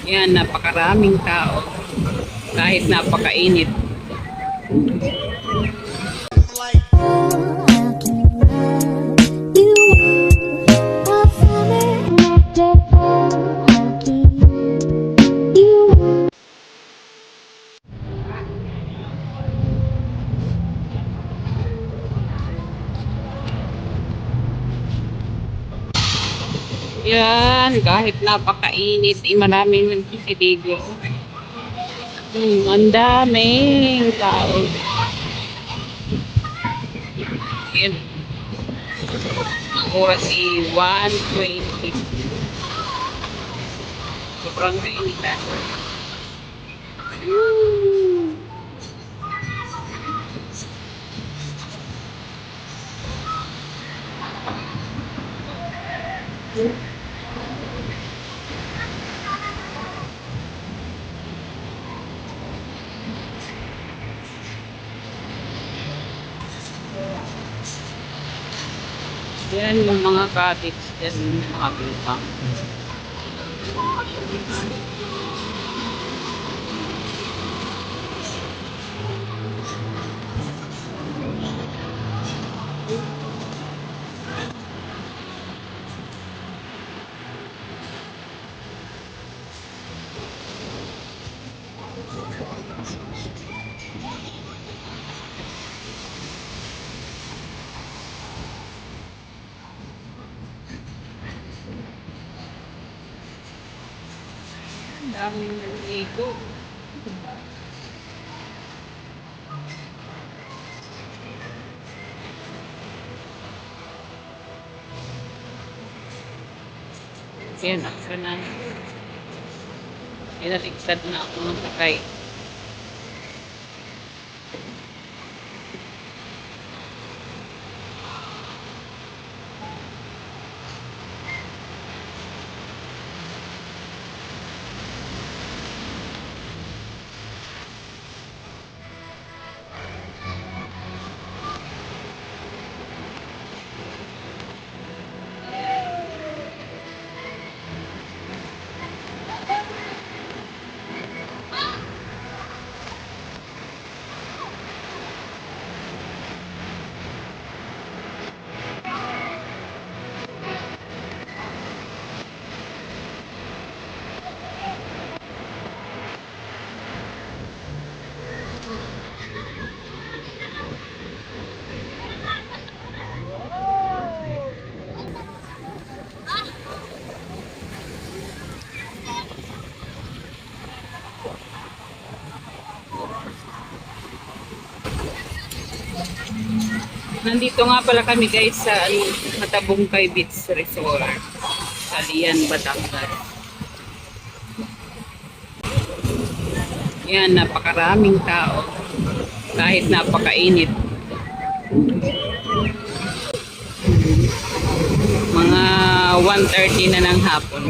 Yan, napakaraming tao. Kahit napakainit. Yan, kahit napakainit, maraming siligo. Ang daming tao. Yan. Oras 1:20. Sobrang kainitan. Yan yung mga cottage dyan, mga bilpang. Ang daming naligo. Yan, ako na. Inaligtad na ako ng sakay. Nandito nga pala kami guys sa Matabungkay Beach Resort sa Lian, Batangas. Yan, napakaraming tao. Kahit napakainit. Mga 1:30 na ng hapon.